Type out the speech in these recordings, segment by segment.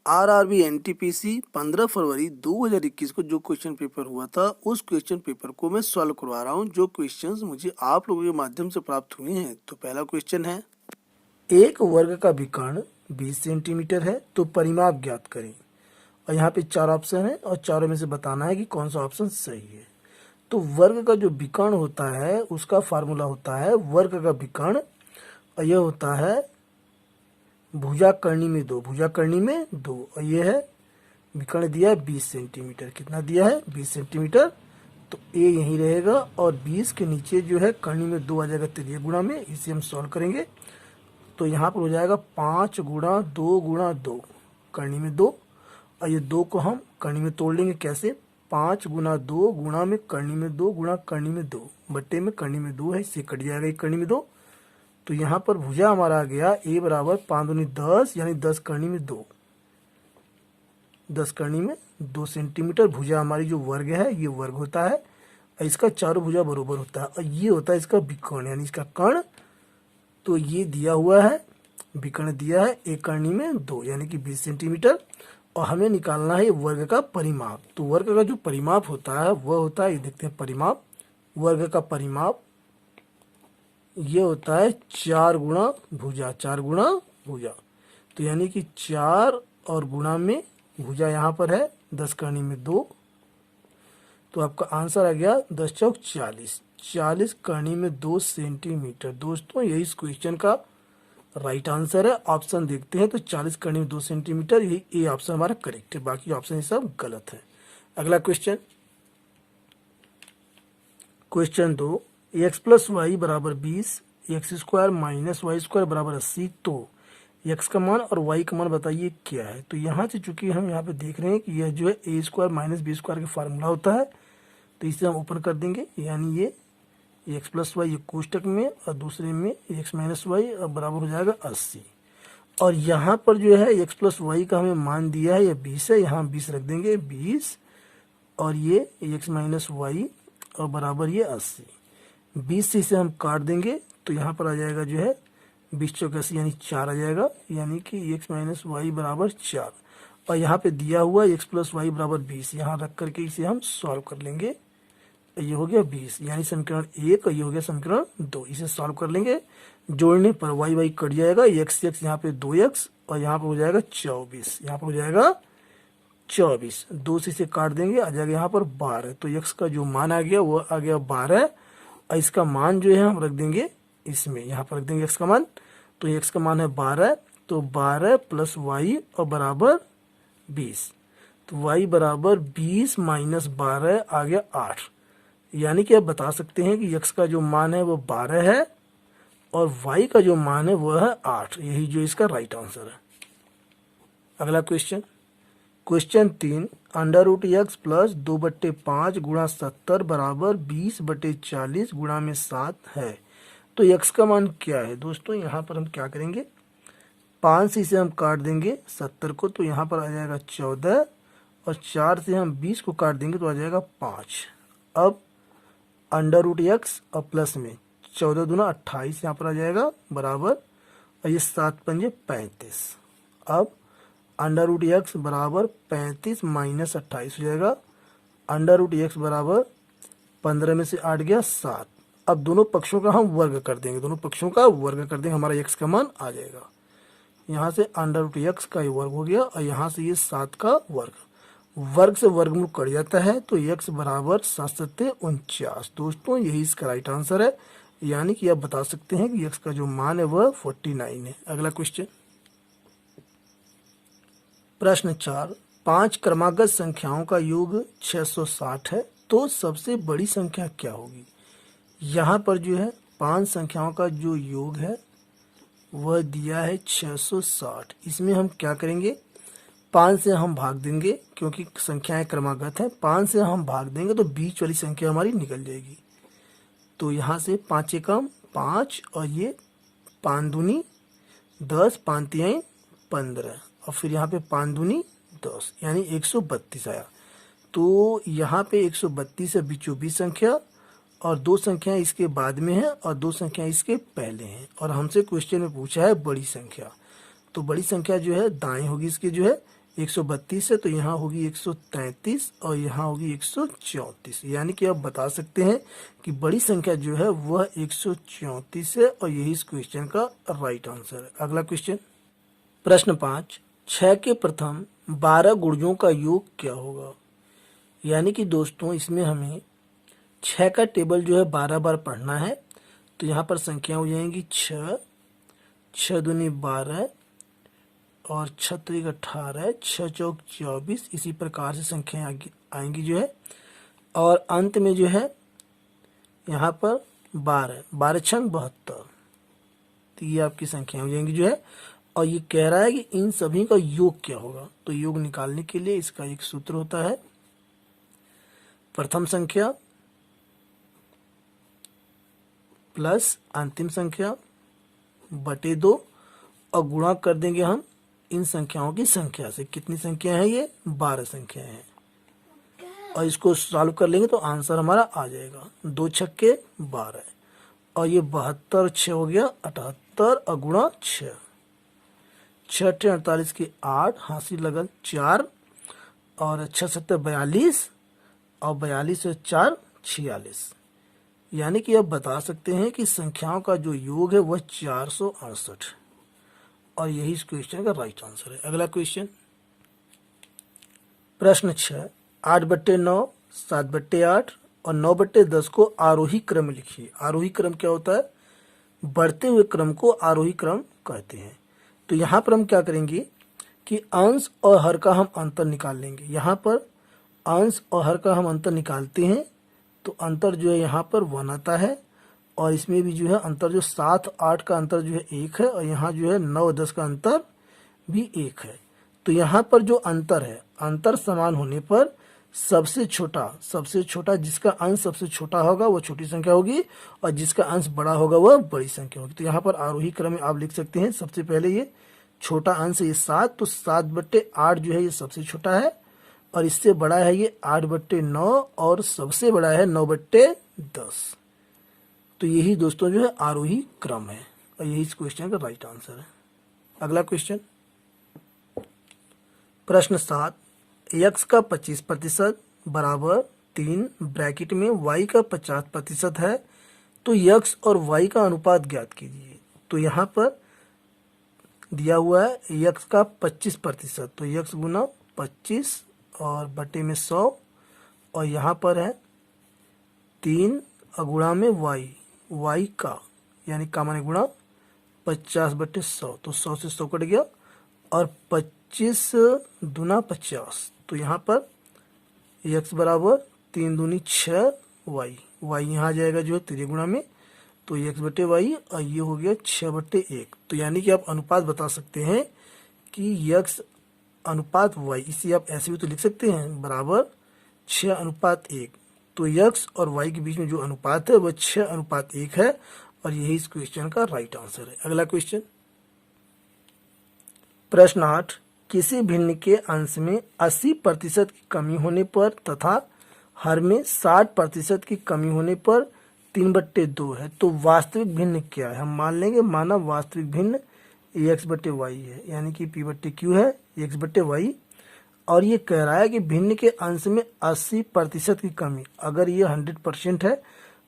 RRB NTPC 15 फरवरी 2021 को जो question paper हुआ था उस क्वेश्चन पेपर को मैं सॉल्व करवा रहा हूँ, जो क्वेश्चंस मुझे आप लोगों के माध्यम से प्राप्त हुए हैं। तो पहला क्वेश्चन है, एक वर्ग का विकर्ण 20 सेंटीमीटर है तो परिमाप ज्ञात करें। और यहाँ पे 4 ऑप्शन है और चारों में से बताना है कि कौन सा ऑप्शन सही है। तो वर्ग का जो विकर्ण होता है उसका फार्मूला होता है वर्ग का विकर्ण, और यह होता है भुजा करनी में 2, भुजा करनी में 2, और ये है विकर्ण दिया है 20 सेंटीमीटर। कितना दिया है? 20 सेंटीमीटर। तो ए यहीं रहेगा और 20 के नीचे जो है करनी में 2 आ जाएगा तृतीय गुणा में। इसे हम सॉल्व करेंगे तो यहाँ पर हो जाएगा 5 गुणा 2 गुणा 2 करनी में 2, और ये 2 को हम करनी में तोड़ लेंगे। कैसे? 5 गुणा 2 गुणा में करनी में 2 गुणा करनी में 2 बट्टे में करनी में 2 है, इससे कट जाएगा एक करनी में 2। तो यहाँ पर भुजा हमारा आ गया ए बराबर 5 दूनी 10, यानी 10 करनी में 2, 10 करनी में 2 सेंटीमीटर। भुजा हमारी जो वर्ग है ये वर्ग होता है, और इसका चारों भुजा बरोबर होता है, और ये होता है इसका विकर्ण यानी इसका कर्ण। तो ये दिया हुआ है, विकर्ण दिया है एक करनी में 2 यानी कि 20 सेंटीमीटर, और हमें निकालना है वर्ग का परिमाप। तो वर्ग का जो परिमाप होता है वह होता है, ये देखते हैं परिमाप, वर्ग का परिमाप ये होता है 4 गुणा भुजा, 4 गुणा भुजा। तो यानी कि 4 और गुणा में भुजा यहाँ पर है 10 करनी में 2, तो आपका आंसर आ गया 10 चौक 40, 40 करनी में 2 सेंटीमीटर। दोस्तों यही इस क्वेश्चन का राइट आंसर है। ऑप्शन देखते हैं तो 40 करनी में 2 सेंटीमीटर, यही ए ऑप्शन हमारा करेक्ट है, बाकी ऑप्शन ये सब गलत है। अगला question, question 2, X plus Y बराबर 20, X square minus Y square बराबर 80, तो एक्स का मान और वाई का मान बताइए क्या है। तो यहाँ से चूंकि हम यहाँ पे देख रहे हैं कि यह जो है ए स्क्वायर माइनस बी स्क्वायर का फार्मूला होता है, तो इसे हम ओपन कर देंगे, यानी ये एक्स प्लस वाई कोष्टक में और दूसरे में एक्स माइनस वाई बराबर हो जाएगा 80। और यहाँ पर जो है एक्स प्लस वाई का हमें मान दिया है, यह 20 है, यहाँ 20 रख देंगे 20, और ये एक्स माइनस वाई और बराबर ये 80। 20 से इसे हम काट देंगे तो यहाँ पर आ जाएगा जो है 20 चौक 80 यानी 4 आ जाएगा, यानी कि एक्स माइनस वाई बराबर 4। और यहाँ पे दिया हुआ एक्स प्लस वाई बराबर 20, यहाँ रख करके इसे हम सॉल्व कर लेंगे। ये हो गया 20 यानी समीकरण 1, और ये हो गया समीकरण 2। इसे सॉल्व कर लेंगे, जोड़ने पर वाई वाई कट जाएगा, एक्स एक्स यहाँ पे 2x, और यहाँ पर हो जाएगा 24, यहाँ पर हो जाएगा 24, 2 से इसे काट देंगे, आ जाएगा यहाँ पर 12। तो x का जो मान आ गया वो आ गया 12, और इसका मान जो है हम रख देंगे इसमें, यहाँ पर रख देंगे x का मान। तो x का मान है 12, तो 12 प्लस वाई और बराबर 20, तो y बराबर 20 माइनस 12 आ गया 8। यानी कि आप बता सकते हैं कि x का जो मान है वो 12 है और y का जो मान है वो है 8, यही जो इसका राइट आंसर है। अगला question, question 3, under root X plus 2/5 गुणा 70 बराबर 20/40 गुणा में 7 है। तो x का मान क्या है? दोस्तों यहाँ पर हम क्या करेंगे, 5 से इसे हम काट देंगे 70 को, तो यहाँ पर आ जाएगा 14, और 4 से हम 20 को काट देंगे तो आ जाएगा 5। अब अंडर रूट एक्स और प्लस में 14 दूना 28 यहाँ पर आ जाएगा बराबर, और ये 7 पंजे 35। अब अंडर रूट एक्स बराबर 35 माइनस 28 हो जाएगा, अंडर रूट एक्स बराबर 15 में से 8 गया 7। अब दोनों पक्षों का हम वर्ग कर देंगे, दोनों पक्षों का वर्ग कर देंगे, हमारा एक्स का मान आ जाएगा। यहाँ से अंडर रूट एक्स का वर्ग हो गया, और यहाँ से ये 7 का वर्ग, वर्ग से वर्गमूल कट जाता है, तो एक्स बराबर 7 सत्ते 49। दोस्तों यही इसका राइट आंसर है, यानी कि आप बता सकते हैं कि एक्स का जो मान है वह 49 है। अगला क्वेश्चन, प्रश्न 4, 5 क्रमागत संख्याओं का योग 660 है, तो सबसे बड़ी संख्या क्या होगी। यहाँ पर जो है 5 संख्याओं का जो योग है वह दिया है 660। इसमें हम क्या करेंगे, 5 से हम भाग देंगे, क्योंकि संख्याएं क्रमागत हैं, 5 से हम भाग देंगे तो बीच वाली संख्या हमारी निकल जाएगी। तो यहाँ से 5 एकम 5, और ये 5 दूनी 10, 5 तिहाई 15, और फिर यहाँ पे 5 दूनी 10 यानी 132 आया। तो यहाँ पे 132 है बीचों बीच संख्या, और 2 संख्याएं इसके बाद में है और 2 संख्याएं इसके पहले हैं, और हमसे क्वेश्चन में पूछा है बड़ी संख्या। तो बड़ी संख्या जो है दाएं होगी इसके जो है 132 है तो यहाँ होगी 133 और यहाँ होगी 134। यानी कि आप बता सकते हैं कि बड़ी संख्या जो है वह 134 है और यही इस क्वेश्चन का राइट आंसर है। अगला क्वेश्चन प्रश्न 5, 6 के प्रथम 12 गुणजों का योग क्या होगा। यानी कि दोस्तों इसमें हमें 6 का टेबल जो है 12 बार पढ़ना है। तो यहाँ पर संख्या हो जाएंगी 6, 6 दूनी 12 और 6 त्रिक 18, 6 चौक 24, इसी प्रकार से संख्याएं आएंगी जो है। और अंत में जो है यहाँ पर 12, 12 छंग 72। तो ये आपकी संख्याएं हो जाएंगी जो है। और ये कह रहा है कि इन सभी का योग क्या होगा। तो योग निकालने के लिए इसका एक सूत्र होता है, प्रथम संख्या प्लस अंतिम संख्या बटे 2 और गुणा कर देंगे हम इन संख्याओं की संख्या से। कितनी संख्या है ये? 12 संख्याएं हैं। और इसको सॉल्व कर लेंगे तो आंसर हमारा आ जाएगा 2 छक्के 12 और ये 72, 6 हो गया 78 और गुणा 6, 6 अट्ठे 48 के 8, हासिल लगन 4 और 6 सत्तर 42 और 42 से 4 46। यानी कि आप बता सकते हैं कि संख्याओं का जो योग है वह 468 और यही इस क्वेश्चन का राइट आंसर है। अगला क्वेश्चन प्रश्न 6, 8/9, 7/8 और 9/10 को आरोही क्रम लिखिए। आरोही क्रम क्या होता है? बढ़ते हुए क्रम को आरोही क्रम कहते हैं। तो यहाँ पर हम क्या करेंगे कि अंश और हर का हम अंतर निकाल लेंगे। यहाँ पर अंश और हर का हम अंतर निकालते हैं तो अंतर जो है यहाँ पर 1 आता है और इसमें भी जो है अंतर जो 7, 8 का अंतर जो है 1 है और यहाँ जो है 9, 10 का अंतर भी 1 है। तो यहाँ पर जो अंतर है, अंतर समान होने पर सबसे छोटा जिसका अंश सबसे छोटा होगा वह छोटी संख्या होगी और जिसका अंश बड़ा होगा वह बड़ी संख्या होगी। तो यहाँ पर आरोही क्रम में आप लिख सकते हैं, सबसे पहले ये छोटा अंश है ये 7, तो 7/8 जो है ये सबसे छोटा है और इससे बड़ा है ये 8/9 और सबसे बड़ा है 9/10। तो यही दोस्तों जो है आरोही क्रम है और यही इस क्वेश्चन का राइट आंसर है। अगला क्वेश्चन प्रश्न 7, x का 25% बराबर 3 ब्रैकेट में y का 50% है तो x और y का अनुपात ज्ञात कीजिए। तो यहाँ पर दिया हुआ है x का 25%, तो x गुना 25 और बटे में 100 और यहाँ पर है 3 और गुणा में y का यानी का माने गुणा 50/100, तो 100 से 100 कट गया और 25 दूना 50, तो यहाँ पर x बराबर 3 दूनी 6 y यहाँ आ जाएगा जो है 3 गुणा में, तो x/y और ये हो गया 6/1। तो यानी कि आप अनुपात बता सकते हैं कि x अनुपात y, इसे आप ऐसे भी तो लिख सकते हैं बराबर 6:1। तो x और y के बीच में जो अनुपात है वह 6:1 है और यही इस क्वेश्चन का राइट आंसर है। अगला क्वेश्चन प्रश्न 8, किसी भिन्न के अंश में 80% की कमी होने पर तथा हर में 60% की कमी होने पर 3/2 है तो वास्तविक भिन्न क्या है। हम मान लेंगे माना वास्तविक भिन्न x/y है यानी कि p/q है x/y और ये कह रहा है कि भिन्न के अंश में 80% की कमी। अगर ये 100% है,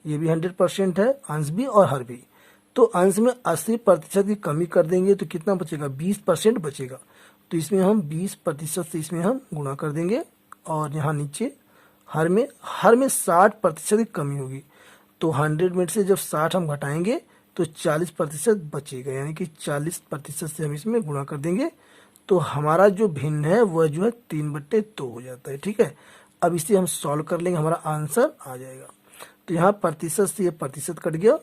ये भी 100% है, अंश भी और हर भी, तो अंश में 80% की कमी कर देंगे तो कितना बचेगा? 20% बचेगा। तो इसमें हम 20% से इसमें हम गुणा कर देंगे और यहाँ नीचे हर में 60% की कमी होगी। तो 100 में से जब 60 हम घटाएंगे तो 40% बचेगा यानी कि 40% से हम इसमें गुणा कर देंगे तो हमारा जो भिन्न है वह जो है 3/2 हो जाता है। ठीक है, अब इसे हम सॉल्व कर लेंगे, हमारा आंसर आ जाएगा। तो यहाँ प्रतिशत से ये प्रतिशत कट गया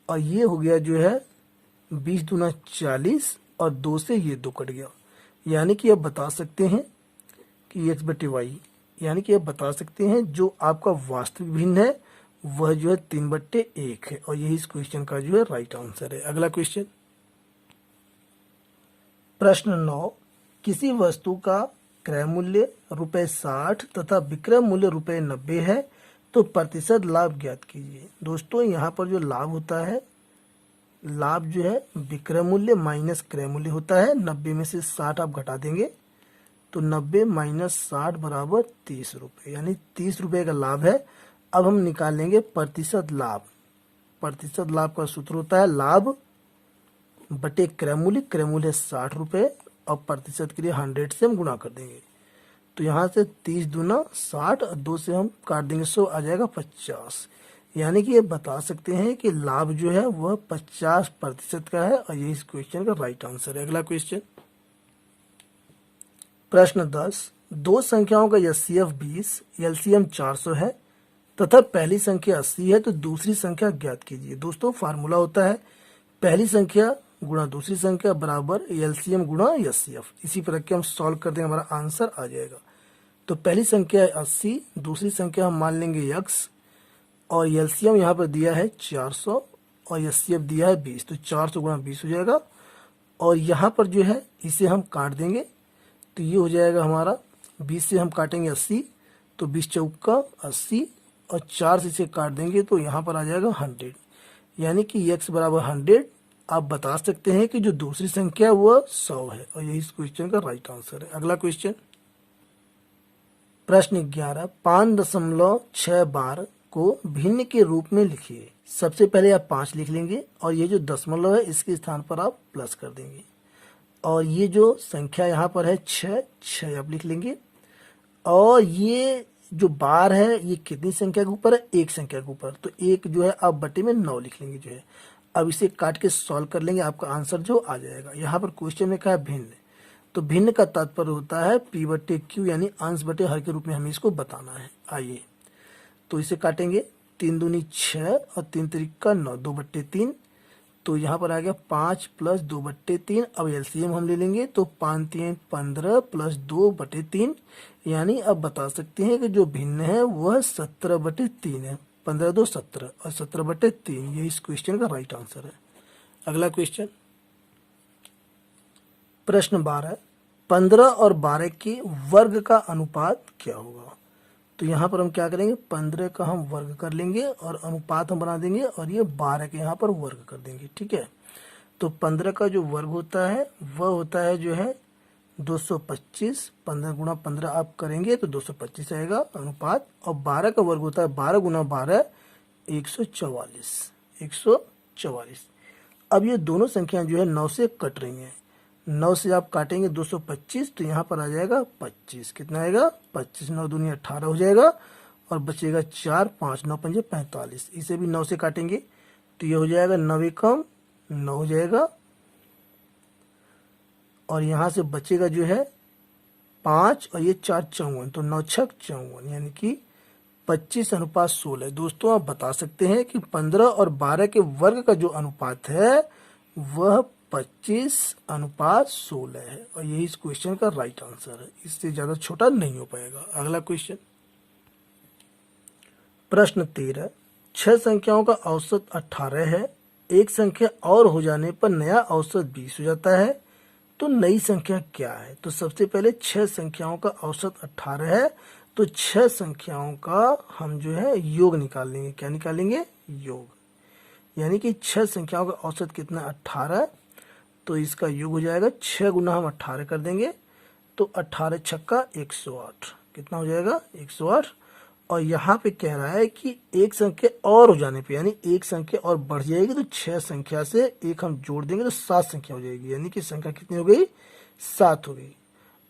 और ये हो गया जो है 20 दूना 40 और 2 से ये 2 कट गया। यानी कि आप बता सकते हैं कि x/y यानी कि आप बता सकते हैं जो आपका वास्तविक भिन्न है वह जो है 3/1 है और यही इस क्वेश्चन का जो है राइट आंसर है। अगला क्वेश्चन प्रश्न 9, किसी वस्तु का क्रय मूल्य ₹60 तथा विक्रय मूल्य ₹90 है तो प्रतिशत लाभ ज्ञात कीजिए। दोस्तों यहाँ पर जो लाभ होता है, लाभ जो है विक्रय मूल्य माइनस क्रय मूल्य होता है। 90 में से 60 आप घटा देंगे तो 90 माइनस 60 बराबर 30 रुपये, यानी 30 रुपये का लाभ है। अब हम निकालेंगे प्रतिशत लाभ। प्रतिशत लाभ का सूत्र होता है लाभ बटे क्रय मूल्य। क्रय मूल्य है 60 रुपये और प्रतिशत के लिए 100 से हम गुणा कर देंगे। तो यहाँ से 30 दूना 60 और 2 से हम काट देंगे 100, आ जाएगा 50। यानी कि ये बता सकते हैं कि लाभ जो है वह 50% का है और यही इस क्वेश्चन का राइट आंसर है। अगला क्वेश्चन, प्रश्न 10, दो संख्याओं का एचसीएफ 20, एलसीएम 400 है तथा पहली संख्या 80 है तो दूसरी संख्या ज्ञात कीजिए। दोस्तों फार्मूला होता है पहली संख्या गुणा दूसरी संख्या बराबर एलसीएम गुणा एचसीएफ। इसी प्रकार के हम सॉल्व कर देंगे, हमारा आंसर आ जाएगा। तो पहली संख्या है 80, दूसरी संख्या हम मान लेंगे x और एलसीएम यहाँ पर दिया है 400 और एचसीएफ दिया है 20, तो 400 गुणा 20 हो जाएगा। और यहाँ पर जो है इसे हम काट देंगे तो ये हो जाएगा हमारा 20 से हम काटेंगे 80, तो 20 चौका 80 और 4 से इसे काट देंगे तो यहाँ पर आ जाएगा 100, यानी कि x बराबर 100। आप बता सकते हैं कि जो दूसरी संख्या है वह 100 है और यही इस क्वेश्चन का राइट आंसर है। अगला क्वेश्चन, प्रश्न 11, 5.6 बार को भिन्न के रूप में लिखिए। सबसे पहले आप 5 लिख लेंगे और ये जो दशमलव है इसके स्थान पर आप प्लस कर देंगे। और ये जो संख्या यहाँ पर है 6 आप लिख लेंगे। और ये जो बार है ये कितनी संख्या के ऊपर है? एक संख्या के ऊपर, तो एक जो है आप बटे में 9 लिख लेंगे जो है। अब इसे काट के सॉल्व कर लेंगे, आपका आंसर जो आ जाएगा। यहाँ पर क्वेश्चन में कहा है भिन्न, तो भिन्न का तात्पर्य होता है p बटे q, यानी अंश बटे हर के रूप में हमें इसको बताना है। आइए तो इसे काटेंगे, 3 दूनी 6 और 3 तिरिका 9, 2 बट्टे 3, तो यहाँ पर आ गया 5 प्लस 2 बट्टे 3। अब एलसीएम हम ले लेंगे तो 5 3 15 प्लस 2 बटे 3, यानी अब बता सकते हैं कि जो भिन्न है वह 17 बटे 3 है। 15 2 17 और 17 बटे 3, ये इस क्वेश्चन का राइट आंसर है। अगला क्वेश्चन, प्रश्न 12, 15 और 12 के वर्ग का अनुपात क्या होगा? तो यहाँ पर हम क्या करेंगे, 15 का हम वर्ग कर लेंगे और अनुपात हम बना देंगे और ये 12 के यहाँ पर वर्ग कर देंगे। ठीक है, तो 15 का जो वर्ग होता है वह होता है जो है 225, 15 गुणा 15 आप करेंगे तो 225 आएगा अनुपात। और 12 का वर्ग होता है 12 गुणा 12 144। अब ये दोनों संख्याएं जो है 9 से कट रही हैं। 9 से आप काटेंगे 225 तो यहाँ पर आ जाएगा 25। कितना आएगा? 25, 9 दूनी 18 हो जाएगा और बचेगा 4, 5 9 5 45। इसे भी 9 से काटेंगे तो ये हो जाएगा 9 एकम 9 हो जाएगा और यहाँ से बचेगा जो है 5 और ये 4 54, तो 9 6 54, यानी कि 25 अनुपात 16। दोस्तों आप बता सकते हैं कि 15 और 12 के वर्ग का जो अनुपात है वह 25 अनुपात 16 है और यही इस क्वेश्चन का राइट आंसर है। इससे ज्यादा छोटा नहीं हो पाएगा। अगला क्वेश्चन, प्रश्न 13, 6 संख्याओं का औसत 18 है, एक संख्या और हो जाने पर नया औसत 20 हो जाता है, तो नई संख्या क्या है? तो सबसे पहले 6 संख्याओं का औसत 18 है, तो 6 संख्याओं का हम जो है योग निकाल लेंगे। क्या निकालेंगे? योग, यानी कि 6 संख्याओं का औसत कितना? 18, तो इसका योग हो जाएगा 6 गुना हम 18 कर देंगे तो 18 छक्का 108, कितना हो जाएगा? 108। और यहाँ पे कह रहा है कि एक संख्या और हो जाने पे, यानी एक संख्या और बढ़ जाएगी तो 6 संख्या से एक हम जोड़ देंगे तो 7 संख्या हो जाएगी, यानी कि संख्या कितनी हो गई? 7 हो गई।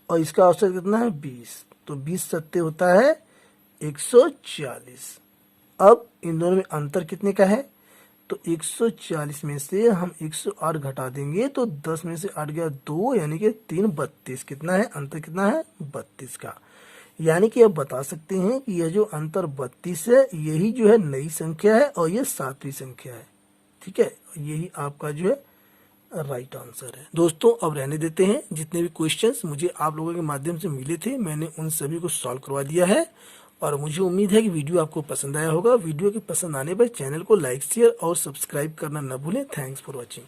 और इसका औसत कितना है? 20, तो 20 सत्ते होता है 140। अब इन दोनों में अंतर कितने का है? तो 140 में से हम 108 घटा देंगे तो 10 में से 8 गया 2, यानी कि 3 32। कितना है अंतर? कितना है? 32 का। यानी कि आप बता सकते हैं कि यह जो अंतर 32 है यही जो है नई संख्या है और यह 7वीं संख्या है। ठीक है, यही आपका जो है राइट आंसर है। दोस्तों अब रहने देते हैं, जितने भी क्वेश्चंस मुझे आप लोगों के माध्यम से मिले थे मैंने उन सभी को सॉल्व करवा दिया है और मुझे उम्मीद है कि वीडियो आपको पसंद आया होगा। वीडियो के पसंद आने पर चैनल को लाइक शेयर और सब्सक्राइब करना न भूलें। Thanks for watching.